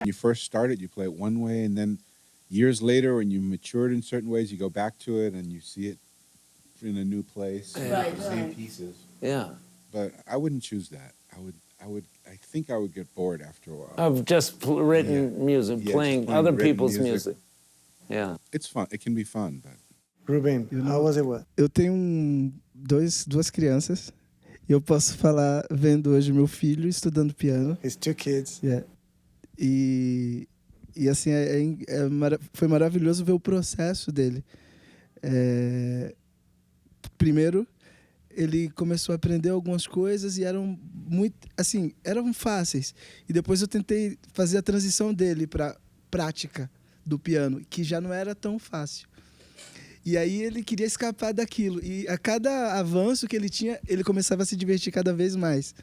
When you first started, you play it one way, and then years later, when you matured in certain ways, you go back to it and you see it in a new place, Right, the same pieces. Yeah. But I wouldn't choose that. I think I would get bored after a while. Of just written music, Yeah, just playing playing other written people's music. music. Yeah. It's fun. It can be fun, but Ruben, how was it? What? Eu tenho duas crianças. E eu posso falar vendo hoje meu filho estudando piano. His 2 kids. Yeah. E assim, foi maravilhoso ver o processo dele. Primeiro, ele começou a aprender algumas coisas e eram fáceis. E depois eu tentei fazer a transição dele para prática do piano, que já não era tão fácil. E aí ele queria escapar daquilo. E a cada avanço que ele tinha, ele começava a se divertir cada vez mais.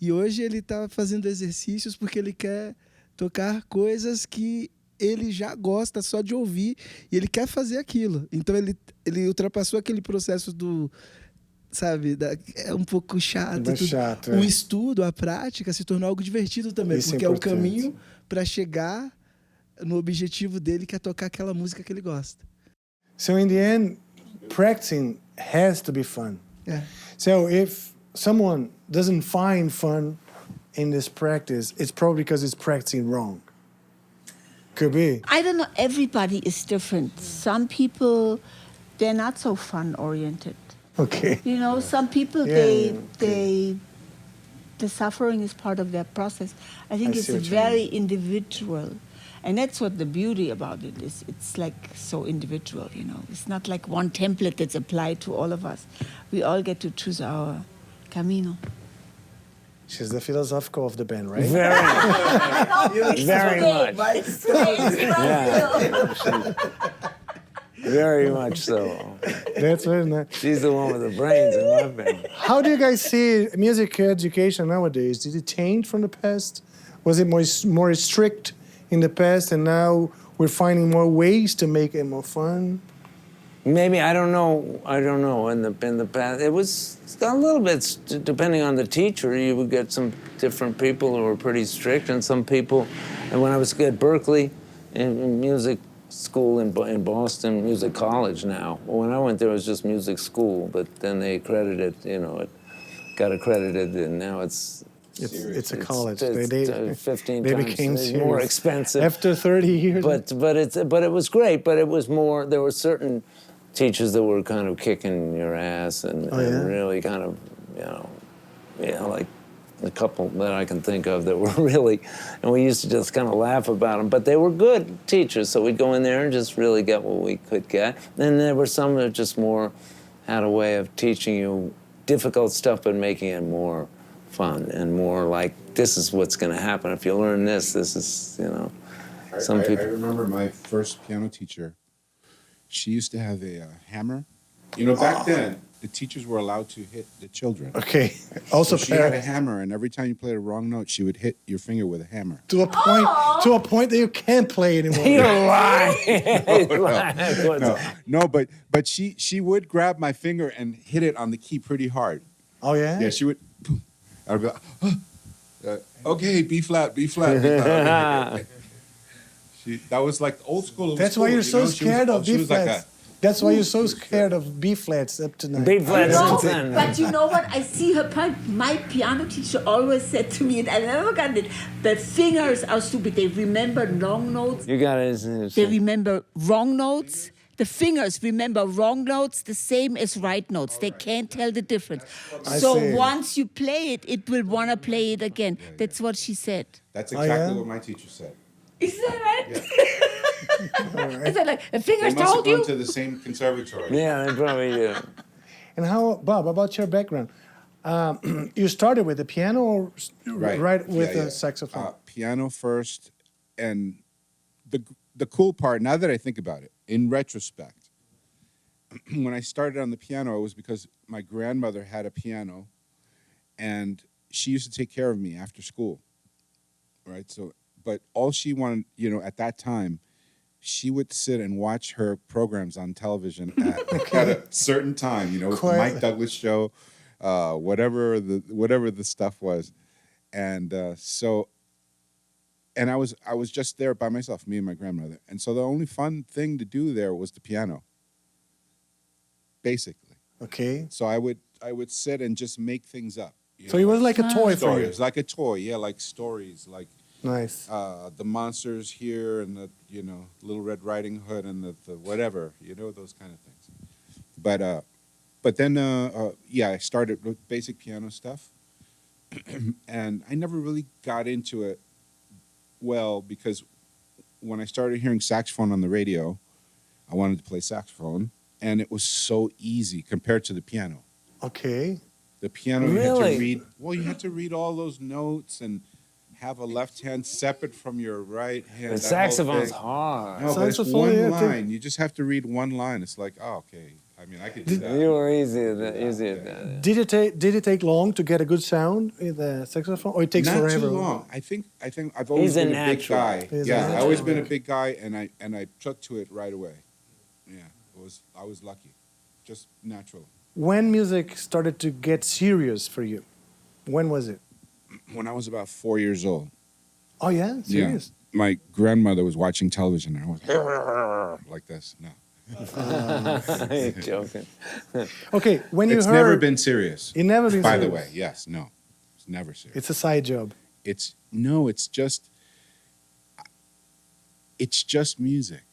E hoje ele está fazendo exercícios porque ele quer tocar coisas que ele já gosta só de ouvir e ele quer fazer aquilo. Então ele ultrapassou aquele processo do... Sabe, é um pouco chato. O estudo, a prática se tornou algo divertido também. Isso porque é o importante. caminho para chegar no objetivo dele, que é tocar aquela música que ele gosta. So in the end, practicing has to be fun. Yeah. So if someone doesn't find fun in this practice, it's probably because it's practicing wrong. Could be. I don't know. Everybody is different. Some people, they're not so fun-oriented. Okay. You know, some people, the suffering is part of their process. I think it's very individual. And that's what the beauty about it is. It's like so individual, you know. It's not like one template that's applied to all of us. We all get to choose our camino. She's the philosophical of the band, right? Very much. Very much so. That's very nice. She's the one with the brains in my band. How do you guys see music education nowadays? Did it change from the past? Was it more strict in the past, and now we're finding more ways to make it more fun? Maybe, I don't know. In the past, it was a little bit, depending on the teacher, you would get some different people who were pretty strict, and some people, and when I was at Berkeley, in music school in Boston, music college now. Well, when I went there, it was just music school, but then they accredited, you know, it got accredited, and now it's a college. It's 15 they times became more serious. expensive. After 30 years. But it was great. But it was more. There were certain teachers that were kind of kicking your ass and really kind of, like a couple that I can think of that were really, and we used to just kind of laugh about them. But they were good teachers, so we'd go in there and just really get what we could get. And there were some that just more had a way of teaching you difficult stuff, but making it more fun and more like, this is what's going to happen if you learn this. This is, you know, some people. I remember my first piano teacher. She used to have a hammer. You know, back then, the teachers were allowed to hit the children. Okay. Also, so she had a hammer, and every time you played a wrong note, she would hit your finger with a hammer. To a point that you can't play anymore. You're lying. No, but she would grab my finger and hit it on the key pretty hard. Oh, yeah? Yeah, she would. I'd be like, okay, B flat, B flat, B flat. That was like old school. That's why you're so scared of B flats. That's why you're so scared of B flats up to now. B flats. But you know what? I see her point. My piano teacher always said to me, and I never got it, the fingers are stupid. They remember long notes. You got it. They remember wrong notes. The fingers remember wrong notes the same as right notes. They can't tell the difference. So once you play it, it will want to play it again. That's what she said. That's exactly what my teacher said. Is that right? Yeah. Is that like the fingers they must told have you? gone to the same conservatory. Yeah, they probably do. And how, Bob, about your background? You started with the piano or right with the saxophone? Piano first, and the cool part, now that I think about it, in retrospect, when I started on the piano, it was because my grandmother had a piano, and she used to take care of me after school, right? So, but all she wanted, you know, at that time, she would sit and watch her programs on television at a certain time, you know, the Mike Douglas show, whatever the stuff was. And so and I was just there by myself, me and my grandmother. And so the only fun thing to do there was the piano, basically. Okay. So I would sit and just make things up. So it was like a toy for you. stories, like a toy, yeah, like stories, like Nice. the monsters here and the Little Red Riding Hood and the whatever, those kind of things. But then yeah, I started with basic piano stuff, and I never really got into it well because when I started hearing saxophone on the radio, I wanted to play saxophone, and it was so easy compared to the piano. Okay. The piano, you Really? had to read all those notes and have a left hand separate from your right hand. But that whole saxophone's thing. hard. No, but it's Saxophone, one yeah, line. You just have to read one line. It's like, oh, okay. I mean, I could do that. You were easy at that. Easy at that. Did it take long to get a good sound with the saxophone, or it takes Not forever? too long. I think I've always He's a been a big natural. guy. He's a Yeah, I always natural. been a big guy, and I took to it right away. Yeah, I was lucky, just natural. When music started to get serious for you, when was it? When I was about 4 years old. Oh yeah, serious. Yeah, my grandmother was watching television, and I was like this. No, You're joking. Okay, when you it's heard, never been serious. it never been By the serious. way, yes, no, it's never serious. It's a side job. It's just music,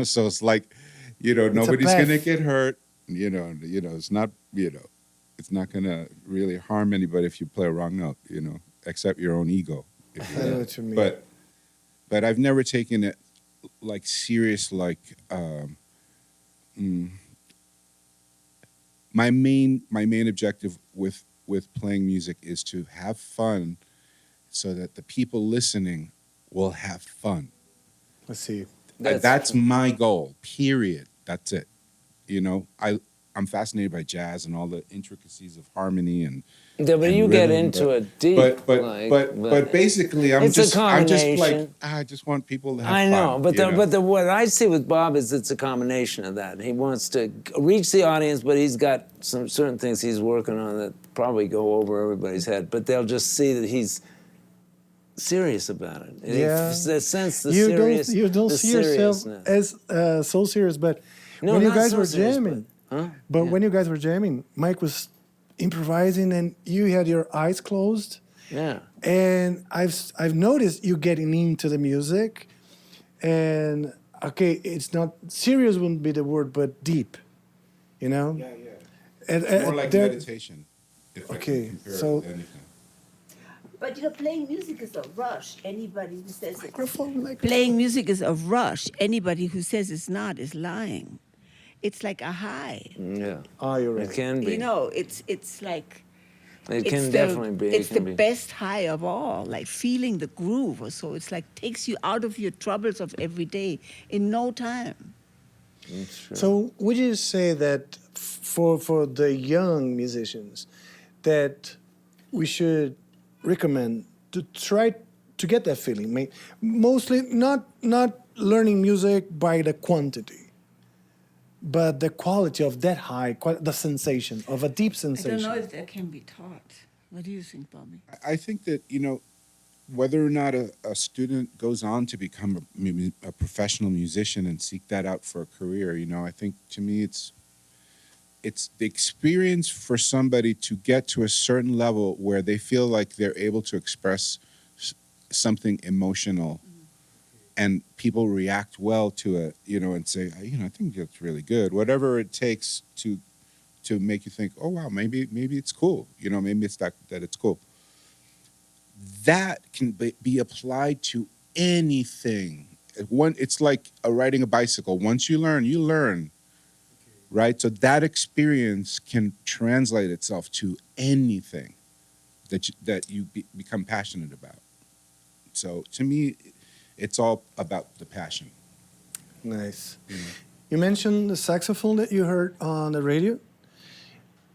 So it's like, nobody's path. gonna get hurt. It's not, it's not gonna really harm anybody if you play a wrong note. Except your own ego. I know what you mean. But I've never taken it like serious. Like my main objective with playing music is to have fun, so that the people listening will have fun. Let's see. That's my goal. Period. That's it. I'm fascinated by jazz and all the intricacies of harmony and. Yeah, but and you get rhythm, into it deep. But basically, it's a I'm just like combination. I just want people to have I know, fun. but what I see with Bob is it's a combination of that. He wants to reach the audience, but he's got some certain things he's working on that probably go over everybody's head. But they'll just see that he's serious about it. Yeah. They sense the You serious. don't the see yourself seriousness. as so serious, but No, when you not guys so were serious, jamming, Huh? but Yeah. when you guys were jamming, Mike was improvising and you had your eyes closed. Yeah. And I've noticed you getting into the music, and okay, it's not serious wouldn't be the word, but deep, Yeah. And, It's more like there- meditation. If I Okay, can compare it so- to anything. But playing music is a rush. Anybody who says microphone. playing music is a rush. Anybody who says it's not is lying. It's like a high. Yeah. Oh, you're right. It can be. It's like It it's can the, definitely be. It's It the can be. best high of all, like feeling the groove or so. It's like takes you out of your troubles of every day in no time. It's true. So would you say that for the young musicians that we should recommend to try to get that feeling? Mostly not learning music by the quantity, but the quality of that high, the sensation of a deep I sensation. don't know if that can be taught. What do you think, Bobby? I think that whether or not a student goes on to become a professional musician and seek that out for a career, I think to me it's the experience for somebody to get to a certain level where they feel like they're able to express something emotional, and people react well to it, and say, I think that's really good. Whatever it takes to make you think, oh wow, maybe it's cool. Maybe it's that it's cool. That can be applied to anything. It's like riding a bicycle. Once you learn, right? So that experience can translate itself to anything that you become passionate about. So to me, it's all about the passion. Nice. You mentioned the saxophone that you heard on the radio.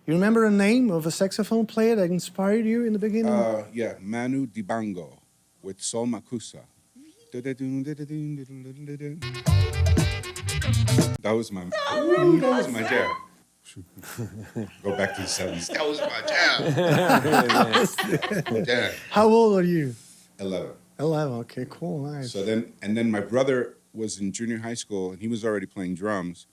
You remember a name of a saxophone player that inspired you in the beginning? Yeah, Manu Dibango with Sol Makusa. That was my jam. Go back to the 70s. That was my jam. Jam. How old are you? 11. 11. Okay, cool, nice. So then my brother was in junior high school, and he was already playing drums.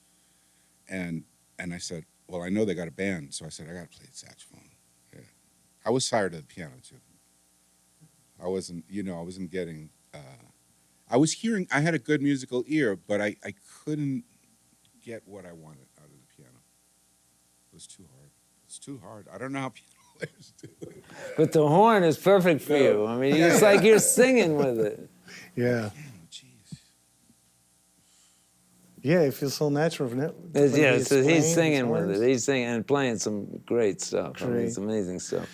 And I said, well, I know they got a band, so I said, I got to play the saxophone. Yeah. I was tired of the piano, too. I wasn't getting, I had a good musical ear, but I couldn't get what I wanted out of the piano. It was too hard. It's too hard. I don't know how piano players do it. But the horn is perfect for you. I mean, it's like you're singing with it. Yeah. Jeez. Yeah, it feels so natural. Yeah, so he's singing with it. He's singing and playing some great stuff. I mean, it's amazing stuff.